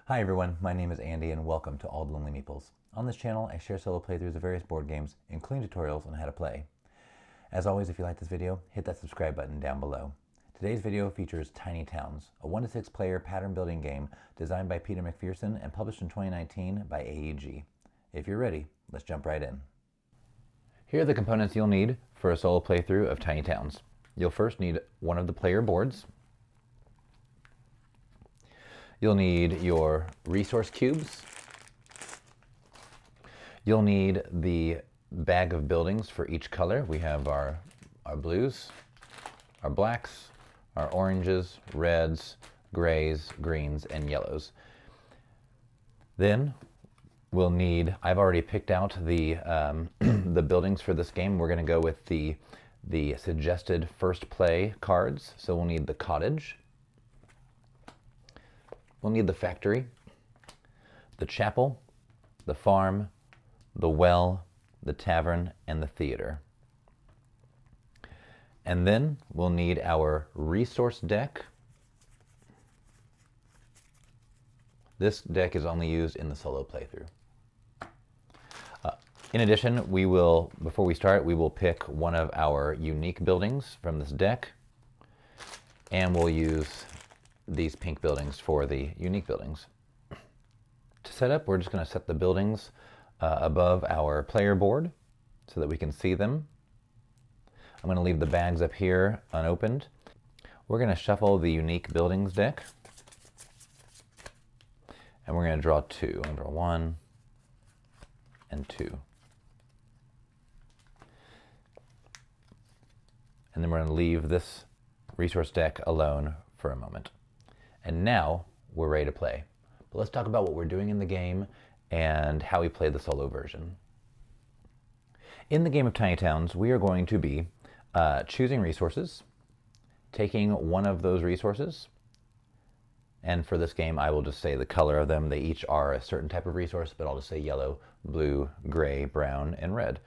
Hi everyone, my name is Andy and welcome to All the Lonely Meeples. On this channel, I share solo playthroughs of various board games, including tutorials on how to play. As always, if you like this video, hit that subscribe button down below. Today's video features Tiny Towns, a 1 to 6 player pattern building game designed by Peter McPherson and published in 2019 by AEG. If you're ready, let's jump right in. Here are the components you'll need for a solo playthrough of Tiny Towns. You'll first need one of the player boards. You'll need your resource cubes. You'll need the bag of buildings for each color. We have our blues, our blacks, our oranges, reds, grays, greens, and yellows. Then we'll need, I've already picked out the, the buildings for this game. We're going to go with the suggested first play cards. So we'll need the cottage. We'll need the factory, the chapel, the farm, the well, the tavern, and the theater. And then we'll need our resource deck. This deck is only used in the solo playthrough. In addition, we will, before we start, we will pick one of our unique buildings from this deck, and we'll use these pink buildings for the unique buildings. To set up, we're just going to set the buildings above our player board so that we can see them. I'm going to leave the bags up here unopened. We're going to shuffle the unique buildings deck, and we're going to draw two. I'm going to draw 1 and 2. And then we're going to leave this resource deck alone for a moment. And now we're ready to play. But let's talk about what we're doing in the game and how we play the solo version. In the game of Tiny Towns, we are going to be choosing resources, taking one of those resources, and for this game I will just say the color of them. They each are a certain type of resource, but I'll just say yellow, blue, gray, brown, and red.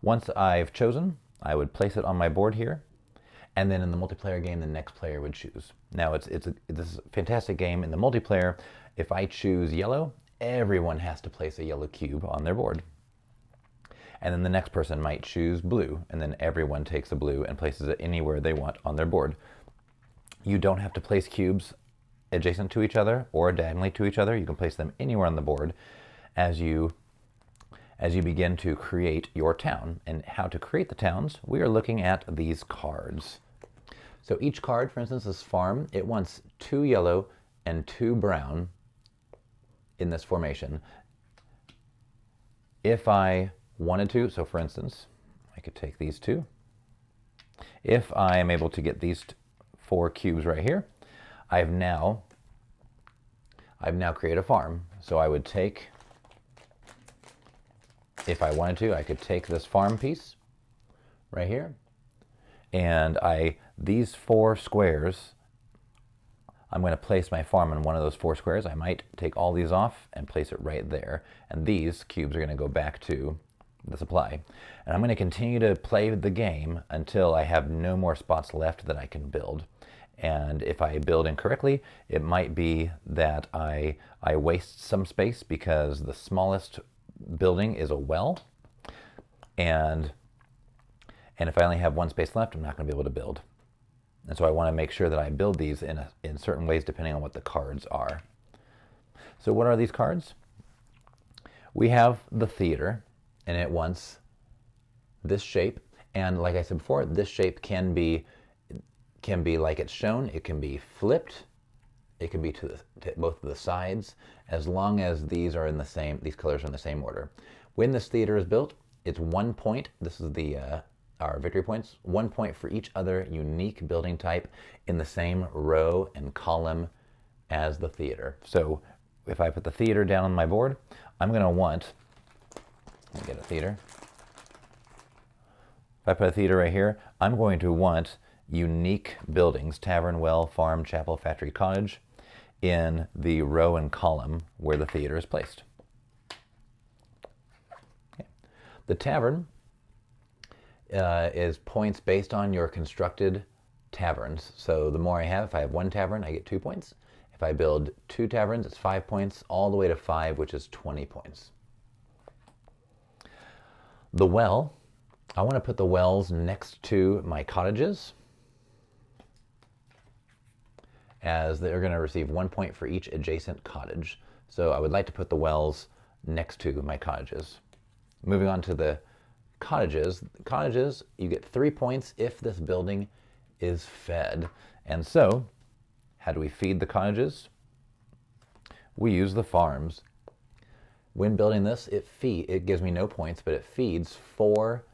Once I've chosen, I would place it on my board here. And then in the multiplayer game, the next player would choose. Now, this is a fantastic game. In the multiplayer, if I choose yellow, everyone has to place a yellow cube on their board. And then the next person might choose blue, and then everyone takes a blue and places it anywhere they want on their board. You don't have to place cubes adjacent to each other or diagonally to each other. You can place them anywhere on the board as you begin to create your town. And how to create the towns, we are looking at these cards. So each card, for instance, this farm, it wants 2 yellow and 2 brown in this formation. If I wanted to, so for instance, I could take these 2. If I am able to get these 4 cubes right here, I've now created a farm. So I would take, if I wanted to, I could take this farm piece right here, and these 4 squares, I'm going to place my farm on one of those 4 squares. I might take all these off and place it right there, and these cubes are going to go back to the supply. And I'm going to continue to play the game until I have no more spots left that I can build. And if I build incorrectly, it might be that I waste some space because the smallest building is a well, and if I only have 1 space left, I'm not going to be able to build. And so I want to make sure that I build these in certain ways depending on what the cards are. So what are these cards? We have the theater, and it wants this shape. And like I said before, this shape can be like it's shown. It can be flipped. It can be to both of the sides, as long as these colors are in the same order. When this theater is built, it's 1 point. This is our victory points. 1 point for each other unique building type in the same row and column as the theater. So if I put the theater down on my board, I'm going to want, let me get a theater. If I put a theater right here, I'm going to want unique buildings, tavern, well, farm, chapel, factory, cottage, in the row and column where the theater is placed. Okay. The tavern is points based on your constructed taverns. So the more I have, if I have 1 tavern, I get 2 points. If I build 2 taverns, it's 5 points, all the way to 5, which is 20 points. The well, I want to put the wells next to my cottages, as they're going to receive 1 point for each adjacent cottage. So I would like to put the wells next to my cottages. Moving on to the cottages. Cottages, you get 3 points if this building is fed. And so, how do we feed the cottages? We use the farms. When building this, it gives me no points, but it feeds 4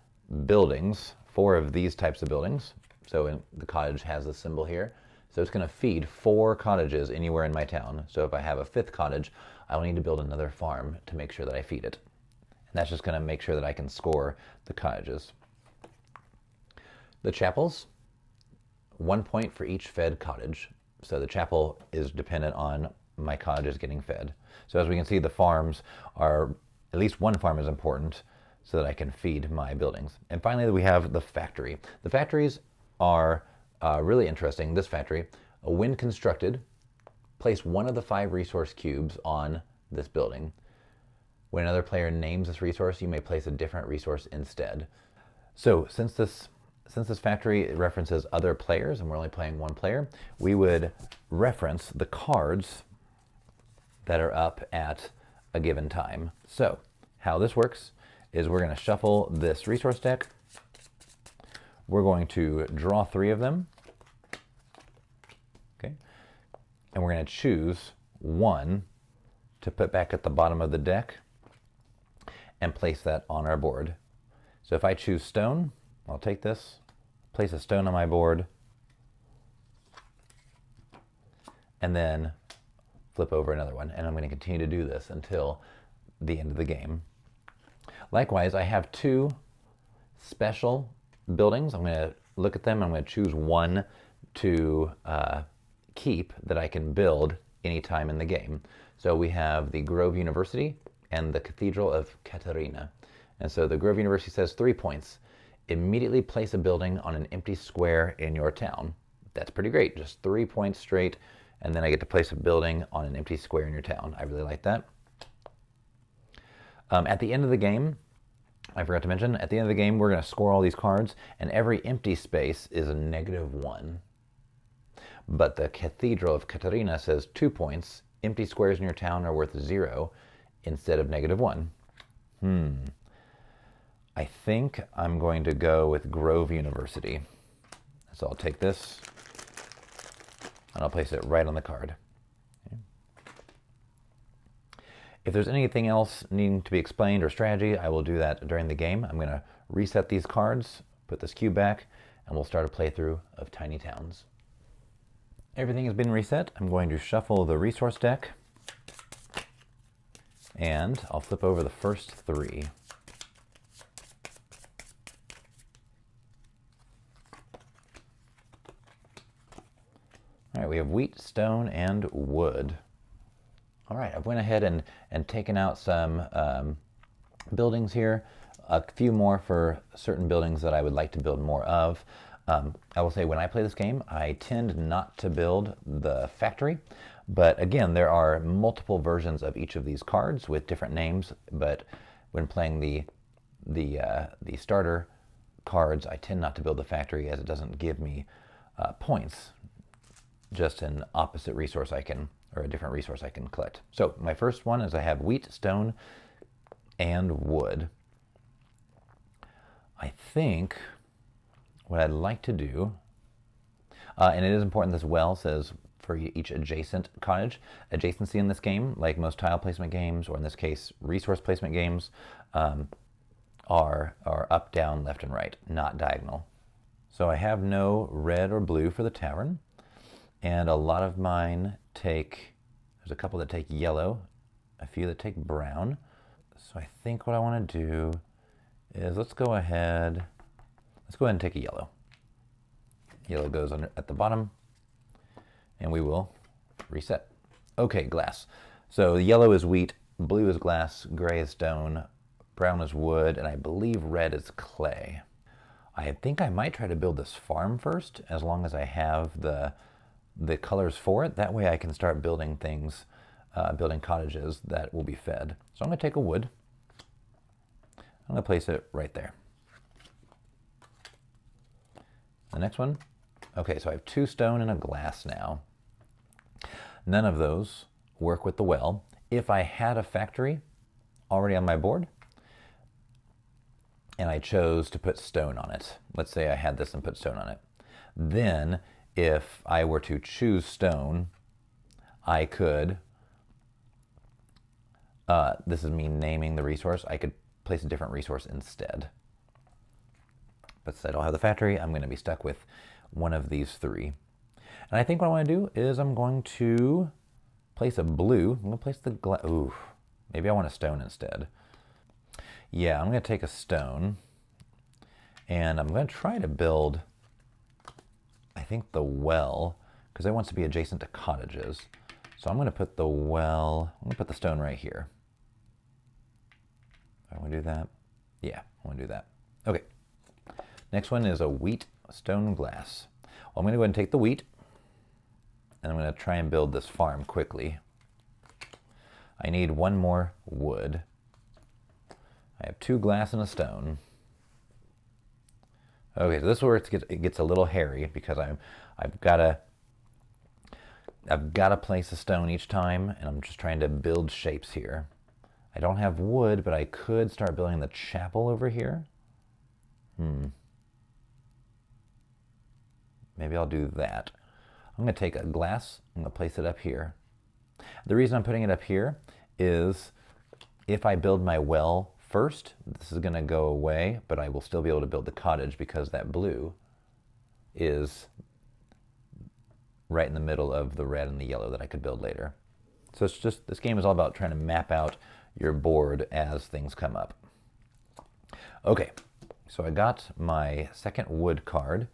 buildings, 4 of these types of buildings. So the cottage has the symbol here. So it's going to feed 4 cottages anywhere in my town. So if I have a 5th cottage, I will need to build another farm to make sure that I feed it. And that's just going to make sure that I can score the cottages. The chapels, 1 point for each fed cottage. So the chapel is dependent on my cottages getting fed. So as we can see, the farms are, at least one farm is important so that I can feed my buildings. And finally, we have the factory. The factories are really interesting. This factory, when constructed, place one of the 5 resource cubes on this building. When another player names this resource, you may place a different resource instead. So since this factory references other players and we're only playing 1 player, we would reference the cards that are up at a given time. So how this works is we're going to shuffle this resource deck. We're going to draw 3 of them. Okay. And we're going to choose 1 to put back at the bottom of the deck and place that on our board. So if I choose stone, I'll take this, place a stone on my board, and then flip over another one. And I'm going to continue to do this until the end of the game. Likewise, I have 2 special buildings. I'm going to look at them. I'm going to choose 1 to keep that I can build anytime in the game. So we have the Grove University and the Cathedral of Katarina. And so the Grove University says 3 points. Immediately place a building on an empty square in your town. That's pretty great. Just 3 points straight. And then I get to place a building on an empty square in your town. I really like that. At the end of the game, I forgot to mention, at the end of the game, we're going to score all these cards, and every empty space is a -1. But the Cathedral of Katarina says 2 points. Empty squares in your town are worth 0 instead of -1. I think I'm going to go with Grove University. So I'll take this, and I'll place it right on the card. Okay. If there's anything else needing to be explained or strategy, I will do that during the game. I'm going to reset these cards, put this cube back, and we'll start a playthrough of Tiny Towns. Everything has been reset. I'm going to shuffle the resource deck, and I'll flip over the first 3. All right, we have wheat, stone, and wood. All right, I've went ahead and taken out some buildings here, a few more for certain buildings that I would like to build more of. I will say when I play this game, I tend not to build the factory, but again, there are multiple versions of each of these cards with different names, but when playing the starter cards, I tend not to build the factory as it doesn't give me points. Just an opposite resource or a different resource I can collect. So my first one is I have wheat, stone, and wood. I think what I'd like to do, and it is important this well says for each adjacent cottage. Adjacency in this game, like most tile placement games, or in this case resource placement games, are up, down, left, and right, not diagonal. So I have no red or blue for the tavern. And a lot of mine there's a couple that take yellow, a few that take brown. So I think what I want to do is let's go ahead and take a yellow. Yellow goes at the bottom, and we will reset. Okay, glass. So yellow is wheat, blue is glass, gray is stone, brown is wood, and I believe red is clay. I think I might try to build this farm first, as long as I have the the colors for it. That way I can start building things, building cottages that will be fed. So I'm going to take a wood. I'm going to place it right there. The next one. Okay, so I have 2 stone and a glass now. None of those work with the well. If I had a factory already on my board and I chose to put stone on it, let's say I had this and put stone on it, then if I were to choose stone, I could, this is me naming the resource, I could place a different resource instead. But since I don't have the factory, I'm going to be stuck with one of these 3. And I think what I want to do is I'm going to place a blue. I'm going to place the glass. Ooh, maybe I want a stone instead. Yeah, I'm going to take a stone and I'm going to try to build, I think, the well, because it wants to be adjacent to cottages. So I'm going to put the well, I'm going to put the stone right here. I want to do that. Yeah, I want to do that. Okay. Next one is a wheat stone glass. Well, I'm going to go ahead and take the wheat and I'm going to try and build this farm quickly. I need 1 more wood. I have 2 glass and a stone. Okay, so this is where it gets a little hairy because I've got to place a stone each time, and I'm just trying to build shapes here. I don't have wood, but I could start building the chapel over here. Maybe I'll do that. I'm going to take a glass, I'm going to place it up here. The reason I'm putting it up here is if I build my well first, this is going to go away, but I will still be able to build the cottage because that blue is right in the middle of the red and the yellow that I could build later. So it's just, this game is all about trying to map out your board as things come up. Okay, so I got my second wood card.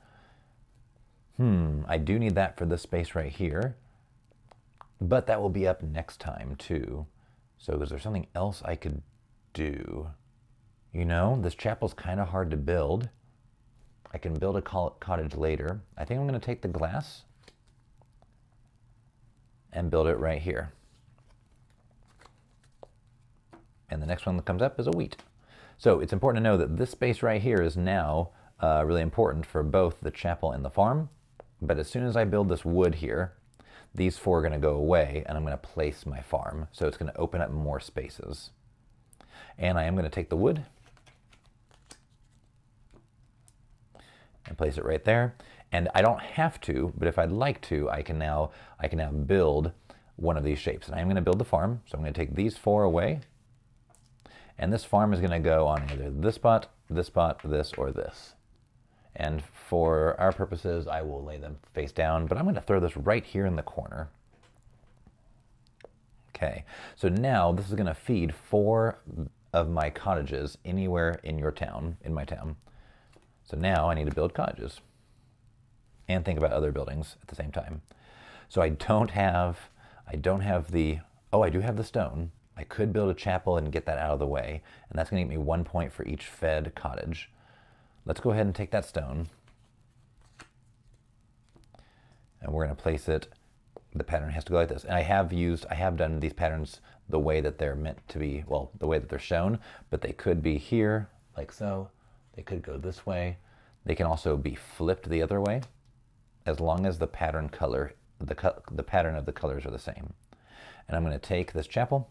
I do need that for this space right here, but that will be up next time too. So is there something else I could do? You know, this chapel's kind of hard to build. I can build a cottage later. I think I'm going to take the glass and build it right here. And the next one that comes up is a wheat. So it's important to know that this space right here is now really important for both the chapel and the farm. But as soon as I build this wood here, these 4 are going to go away and I'm going to place my farm. So it's going to open up more spaces. And I am going to take the wood and place it right there. And I don't have to, but if I'd like to, I can now build one of these shapes. And I'm going to build the farm. So I'm going to take these 4 away. And this farm is going to go on either this spot, this, or this. And for our purposes, I will lay them face down, but I'm going to throw this right here in the corner. Okay, so now this is going to feed 4 of my cottages anywhere in your town, in my town. So now I need to build cottages and think about other buildings at the same time. So I don't have the, oh, I do have the stone. I could build a chapel and get that out of the way, and that's going to get me 1 point for each fed cottage. Let's go ahead and take that stone, and we're going to place it. The pattern has to go like this. And I have done these patterns the way that they're meant to be, well, the way that they're shown, but they could be here, like so. They could go this way. They can also be flipped the other way, as long as the pattern color, the pattern of the colors are the same. And I'm going to take this chapel,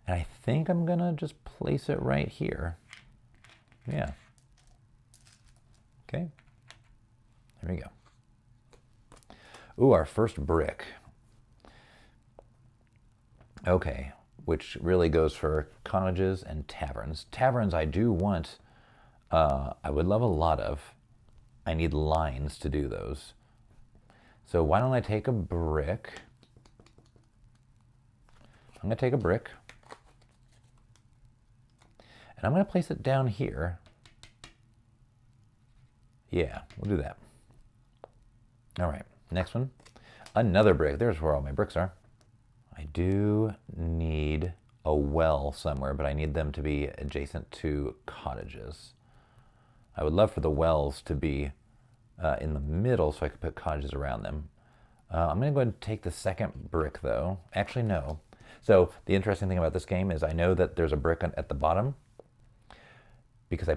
and I think I'm going to just place it right here. Yeah. Okay, there we go. Ooh, our first brick. Okay, which really goes for cottages and taverns. Taverns I do want, I would love a lot of. I need lines to do those. So why don't I take a brick? I'm going to take a brick. And I'm going to place it down here. Yeah, we'll do that. All right, next one. Another brick. There's where all my bricks are. I do need a well somewhere, but I need them to be adjacent to cottages. I would love for the wells to be in the middle so I could put cottages around them. I'm going to go ahead and take the second brick, though. Actually, no. So the interesting thing about this game is I know that there's a brick at the bottom because I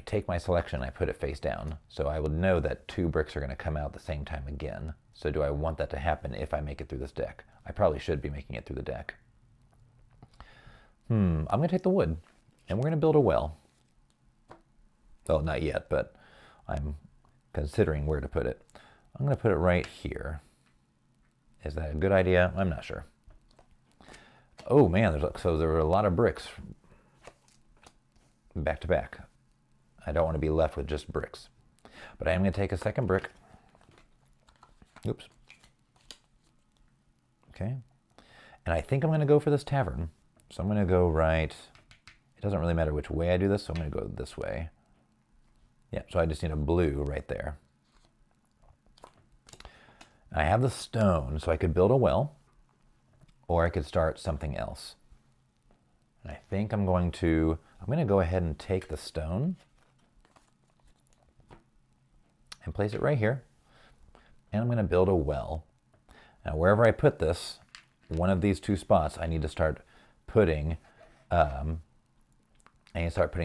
take my selection and I put it face down. So I would know that 2 bricks are going to come out at the same time again. So do I want that to happen if I make it through this deck? I probably should be making it through the deck. I'm going to take the wood and we're going to build a well. Well, not yet, but I'm considering where to put it. I'm going to put it right here. Is that a good idea? I'm not sure. Oh man, so there were a lot of bricks back to back. I don't want to be left with just bricks. But I am going to take a second brick. Oops. Okay. And I think I'm going to go for this tavern. So I'm going to go right. It doesn't really matter which way I do this, so I'm going to go this way. Yeah, so I just need a blue right there. I have the stone, so I could build a well, or I could start something else. And I think I'm going to go ahead and take the stone and place it right here. And I'm going to build a well. Now, wherever I put this, one of these 2 spots, I need to start putting,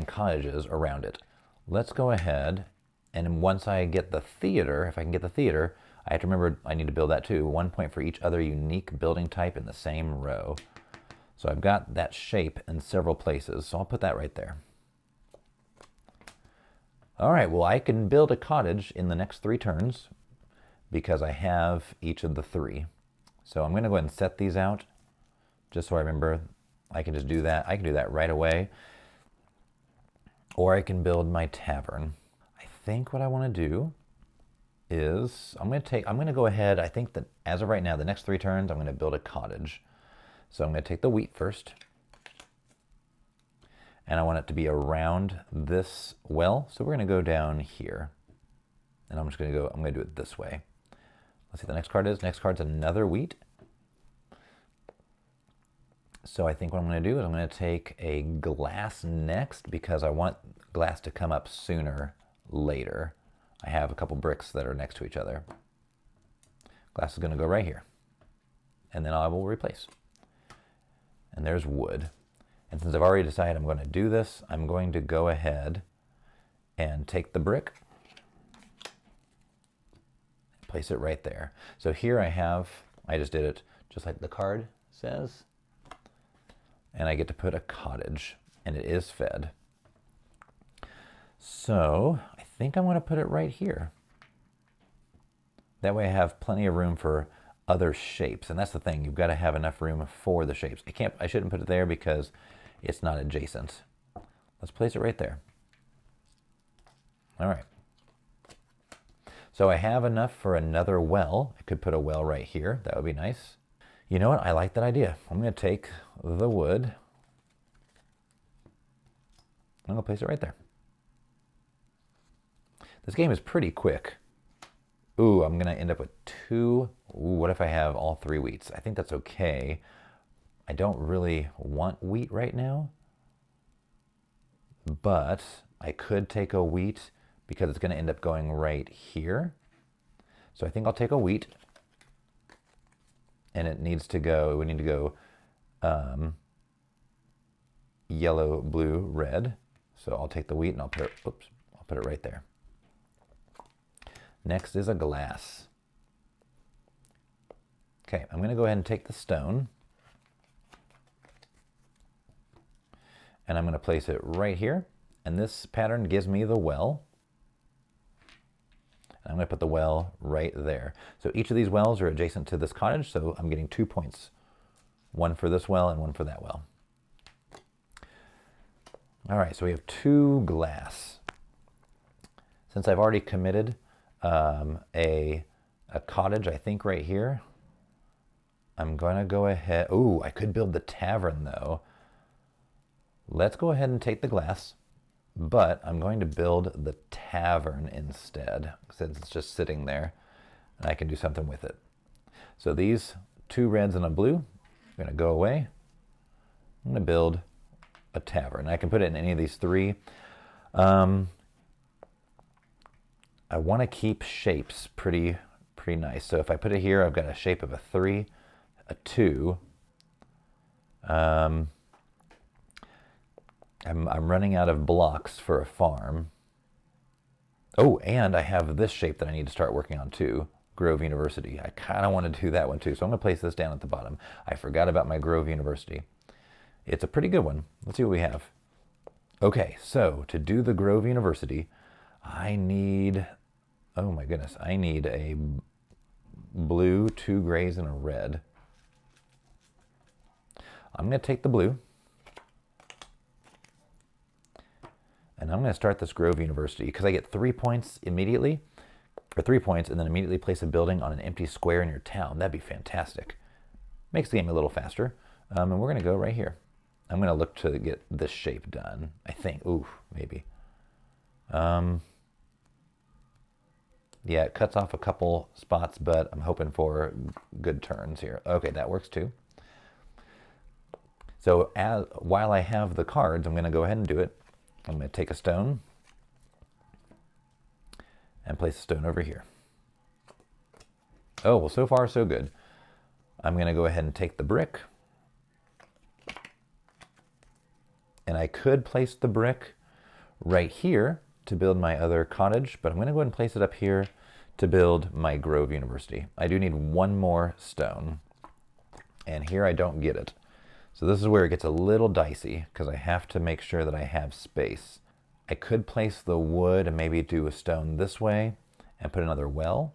cottages around it. Let's go ahead, and once I get the theater, if I can get the theater, I have to remember I need to build that too. 1 point for each other unique building type in the same row. So I've got that shape in several places, so I'll put that right there. All right, well, I can build a cottage in the next 3 turns because I have each of the 3. So I'm going to go ahead and set these out just so I remember. I can just do that. I can do that right away. Or I can build my tavern. I think what I want to do is I'm going to go ahead. I think that as of right now, the next 3 turns, I'm going to build a cottage. So I'm going to take the wheat first. And I want it to be around this well. So we're going to go down here. And I'm going to do it this way. Let's see what the next card is. Next card's another wheat. So I think what I'm going to do is I'm going to take a glass next because I want glass to come up sooner later. I have a couple bricks that are next to each other. Glass is going to go right here. And then I will replace. And there's wood. And since I've already decided I'm going to do this, I'm going to go ahead and take the brick, place it right there. So here I just did it just like the card says. And I get to put a cottage, and it is fed. So I think I'm going to put it right here. That way I have plenty of room for other shapes. And that's the thing, you've got to have enough room for the shapes. I shouldn't put it there because it's not adjacent. Let's place it right there. All right. So I have enough for another well. I could put a well right here. That would be nice. You know what? I like that idea. I'm going to take the wood. I'm going to place it right there. This game is pretty quick. Ooh, I'm going to end up with 2. Ooh, what if I have all 3 wheats? I think that's okay. I don't really want wheat right now. But I could take a wheat because it's going to end up going right here. So I think I'll take a wheat. And it needs to go, we need to go yellow, blue, red. So I'll take the wheat and I'll put it right there. Next is a glass. Okay, I'm going to go ahead and take the stone. And I'm going to place it right here. And this pattern gives me the well. And I'm going to put the well right there. So each of these wells are adjacent to this cottage, so I'm getting 2 points. 1 for this well and 1 for that well. All right, so we have 2 glass. Since I've already committed a cottage, I think right here, I'm going to go ahead. Ooh, I could build the tavern though. Let's go ahead and take the glass. But I'm going to build the tavern instead, since it's just sitting there, and I can do something with it. So these 2 reds and a blue are going to go away. I'm going to build a tavern. I can put it in any of these 3. I I want to keep shapes pretty nice. So if I put it here, I've got a shape of a 3, a 2. I'm running out of blocks for a farm. Oh, and I have this shape that I need to start working on too. Grove University. I kind of want to do that one too. So I'm going to place this down at the bottom. I forgot about my Grove University. It's a pretty good one. Let's see what we have. Okay, so to do the Grove University, I need, oh my goodness, I need a blue, 2 grays, and a red. I'm going to take the blue, and I'm going to start this Grove University because I get 3 points immediately, or 3 points, and then immediately place a building on an empty square in your town. That'd be fantastic. Makes the game a little faster. And we're going to go right here. I'm going to look to get this shape done, I think. Ooh, maybe. Yeah, it cuts off a couple spots, but I'm hoping for good turns here. Okay, that works too. So while I have the cards, I'm going to go ahead and do it. I'm going to take a stone and place a stone over here. Oh, well, so far so good. I'm going to go ahead and take the brick. And I could place the brick right here to build my other cottage, but I'm going to go ahead and place it up here to build my Grove University. I do need 1 more stone, and here I don't get it. So this is where it gets a little dicey because I have to make sure that I have space. I could place the wood and maybe do a stone this way and put another well.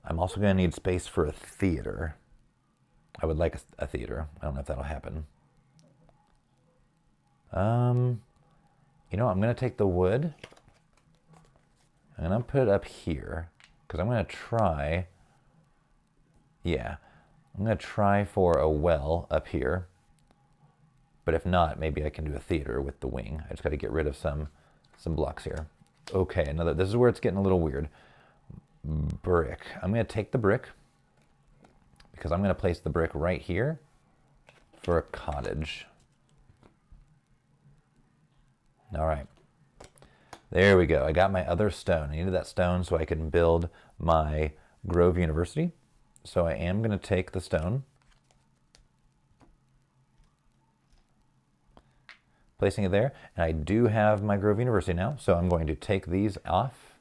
I'm also going to need space for a theater. I would like a theater. I don't know if that'll happen. You know, I'm going to take the wood and I'm going to put it up here because I'm going to try, yeah, I'm going to try for a well up here. But if not, maybe I can do a theater with the wing. I just got to get rid of some blocks here. Okay, another, this is where it's getting a little weird. Brick. I'm going to take the brick because I'm going to place the brick right here for a cottage. All right, there we go. I got my other stone. I needed that stone so I can build my Grove University. So I am going to take the stone, placing it there, and I do have my Grove University now, so I'm going to take these off.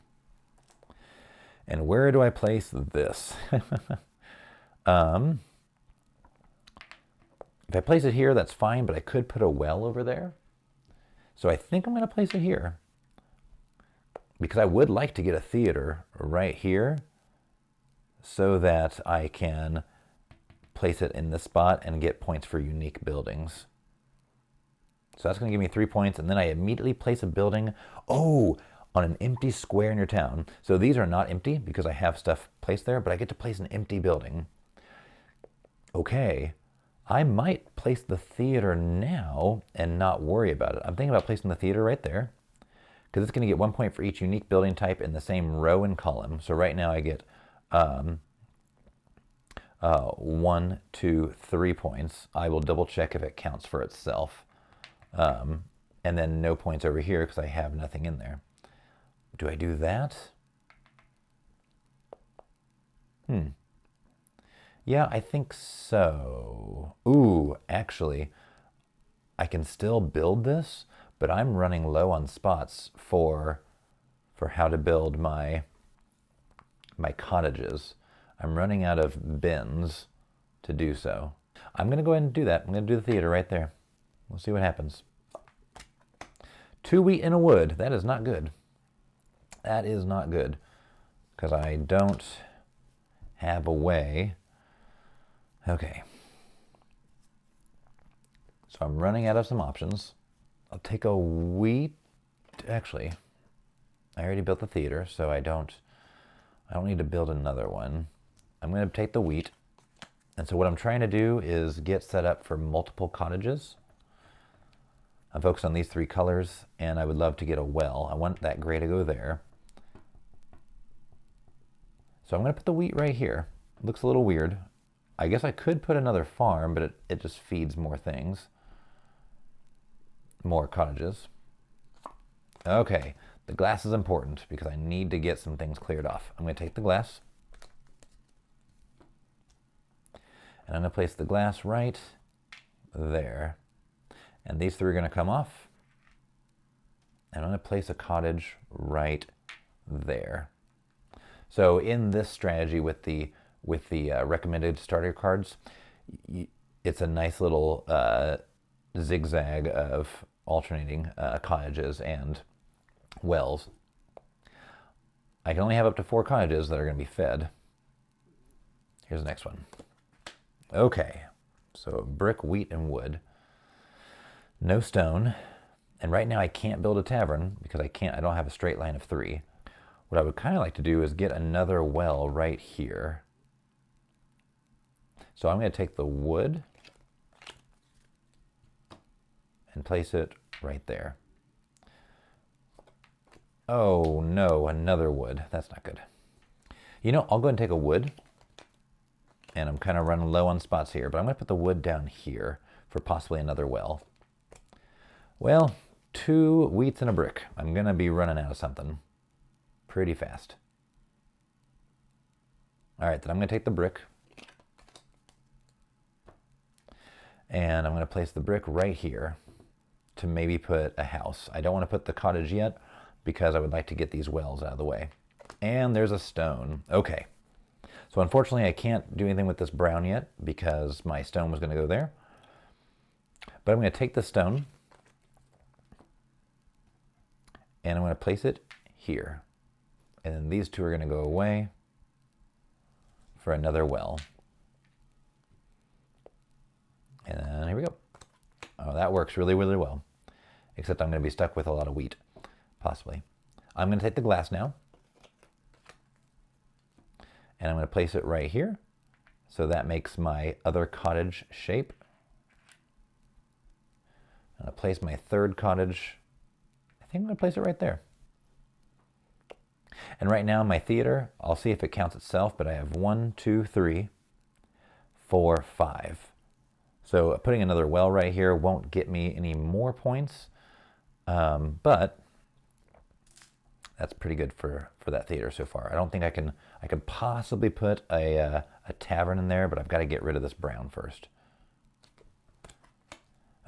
And where do I place this? If I place it here, that's fine, but I could put a well over there. So I think I'm going to place it here because I would like to get a theater right here so that I can place it in this spot and get points for unique buildings. So that's going to give me 3 points, and then I immediately place a building, oh, on an empty square in your town. So these are not empty because I have stuff placed there, but I get to place an empty building. Okay. I might place the theater now and not worry about it. I'm thinking about placing the theater right there because it's going to get 1 point for each unique building type in the same row and column. So right now I get 1, 2, 3 points. I will double check if it counts for itself. And then no points over here because I have nothing in there. Do I do that? Yeah, I think so. Ooh, actually, I can still build this, but I'm running low on spots for how to build my cottages. I'm running out of bins to do so. I'm going to go ahead and do that. I'm going to do the theater right there. We'll see what happens. 2 wheat and a wood. That is not good. That is not good because I don't have a way. Okay. So I'm running out of some options. I'll take a wheat. Actually, I already built the theater, so I don't need to build another one. I'm going to take the wheat. And so what I'm trying to do is get set up for multiple cottages. I'm focused on these 3 colors, and I would love to get a well. I want that gray to go there. So I'm going to put the wheat right here. It looks a little weird. I guess I could put another farm, but it just feeds more things. More cottages. Okay, The glass is important because I need to get some things cleared off. I'm going to take the glass, and I'm going to place the glass right there. And these three are going to come off. And I'm going to place a cottage right there. So in this strategy with the recommended starter cards, it's a nice little zigzag of alternating cottages and wells. I can only have up to 4 cottages that are going to be fed. Here's the next one. Okay, so brick, wheat, and wood. No stone. And right now I can't build a tavern because I don't have a straight line of 3. What I would kind of like to do is get another well right here. So I'm going to take the wood and place it right there. Oh no, another wood. That's not good. You know, I'll go ahead and take a wood. And I'm kind of running low on spots here, but I'm going to put the wood down here for possibly another well. Well, 2 wheats and a brick. I'm going to be running out of something pretty fast. All right, then I'm going to take the brick. And I'm going to place the brick right here to maybe put a house. I don't want to put the cottage yet because I would like to get these wells out of the way. And there's a stone. Okay. So unfortunately, I can't do anything with this brown yet because my stone was going to go there. But I'm going to take the stone and I'm going to place it here. And then these 2 are going to go away for another well. And here we go. Oh, that works really, really well. Except I'm going to be stuck with a lot of wheat, possibly. I'm going to take the glass now. And I'm going to place it right here. So that makes my other cottage shape. I'm going to place my 3rd cottage. I think I'm going to place it right there. And right now my theater, I'll see if it counts itself, but I have 1, 2, 3, 4, 5. So putting another well right here won't get me any more points, but that's pretty good for that theater so far. I don't think I could possibly put a tavern in there, but I've got to get rid of this brown first.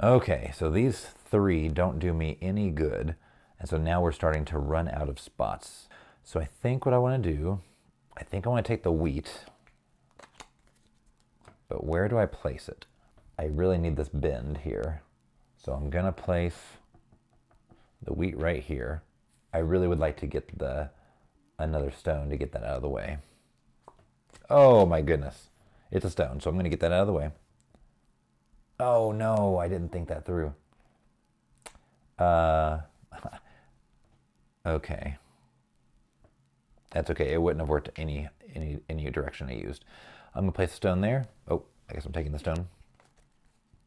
Okay, so these 3 don't do me any good, and so now we're starting to run out of spots. So I think what I want to do, I think I want to take the wheat, but where do I place it? I really need this bend here. So I'm going to place the wheat right here. I really would like to get another stone to get that out of the way. Oh my goodness. It's a stone, so I'm going to get that out of the way. Oh no, I didn't think that through. Okay. That's okay. It wouldn't have worked any direction I used. I'm going to place a stone there. Oh, I guess I'm taking the stone.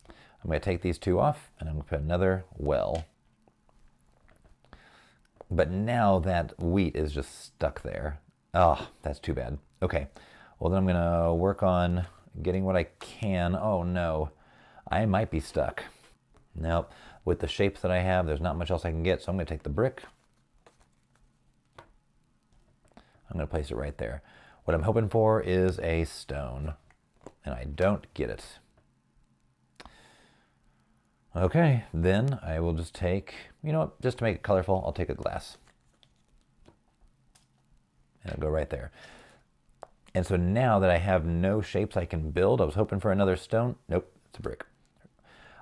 I'm going to take these 2 off, and I'm going to put another well. But now that wheat is just stuck there. Oh, that's too bad. Okay, well then I'm going to work on getting what I can. Oh no, I might be stuck. Nope, with the shapes that I have, there's not much else I can get, so I'm going to take the brick. I'm going to place it right there. What I'm hoping for is a stone, and I don't get it. Okay, then I will just take, you know what, just to make it colorful, I'll take a glass. And it'll go right there. And so now that I have no shapes I can build, I was hoping for another stone. Nope, it's a brick.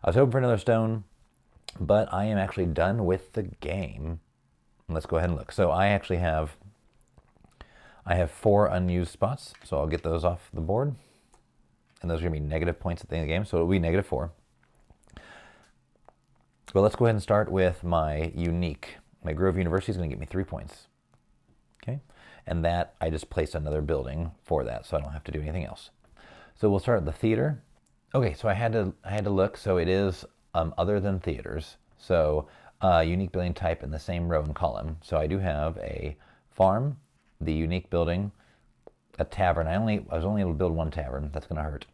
I was hoping for another stone, but I am actually done with the game. Let's go ahead and look. So I actually have 4 unused spots, so I'll get those off the board. And those are going to be negative points at the end of the game, so it'll be -4. Well, let's go ahead and start with my unique. My Grove University is going to get me 3 points. Okay, and that I just placed another building for that, so I don't have to do anything else. So we'll start at the theater. Okay, so I had to look. So it is other than theaters. So unique building type in the same row and column. So I do have a farm, the unique building, a tavern. I was only able to build 1 tavern. That's going to hurt.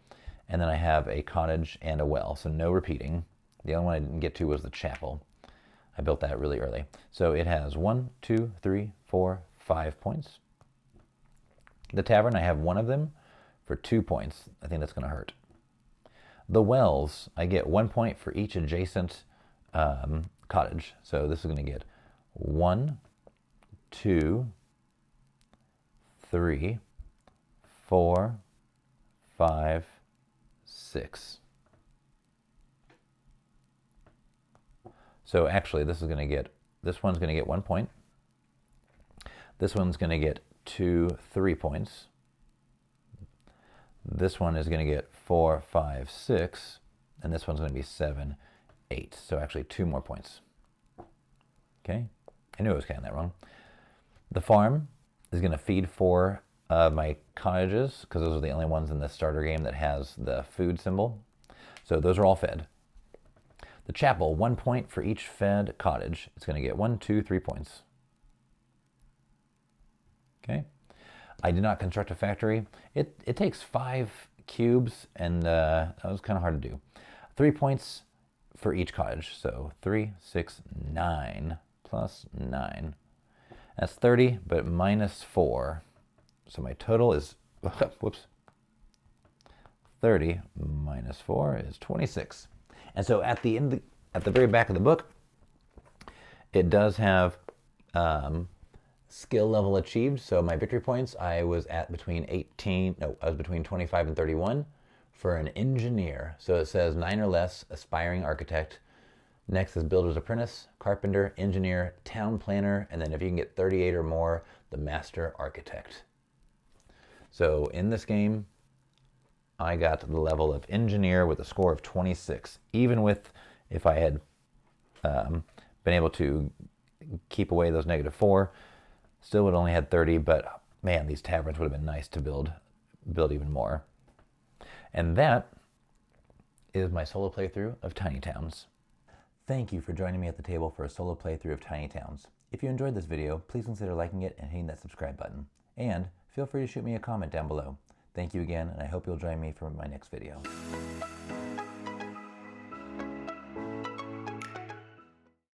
And then I have a cottage and a well. So no repeating. The only one I didn't get to was the chapel. I I built that really early. So it has 1, 2, 3, 4, 5 points. The tavern, I have one of them for 2 points. I think that's going to hurt. The wells, I get 1 point for each adjacent cottage. So this is going to get 1, 2, 3, 4, 5, 6. So actually, this one's going to get 1 point. This one's going to get 2, 3 points. This one is going to get 4, 5, 6, and this one's going to be 7, 8. So actually 2 more points. Okay, I knew I was counting that wrong. The farm is going to feed 4 of my cottages, because those are the only ones in the starter game that has the food symbol. So those are all fed. The chapel, 1 point for each fed cottage. It's going to get 1, 2, 3 points. Okay. I did not construct a factory. It takes 5 cubes, and that was kind of hard to do. 3 points for each cottage. So 3, 6, 9 plus 9. That's 30, but minus 4. So my total is, whoops, 30 minus 4 is 26. And so at the end, at the very back of the book, it does have skill level achieved. So my victory points, I was between 25 and 31 for an engineer. So it says 9 or less, aspiring architect. Next is builder's apprentice, carpenter, engineer, town planner, and then if you can get 38 or more, the master architect. So in this game, I got the level of engineer with a score of 26. Even with, if I had been able to keep away those -4, still would only had 30, but man, these taverns would have been nice to build even more. And that is my solo playthrough of Tiny Towns. Thank you for joining me at the table for a solo playthrough of Tiny Towns. If you enjoyed this video, please consider liking it and hitting that subscribe button. And feel free to shoot me a comment down below. Thank you again, and I hope you'll join me for my next video.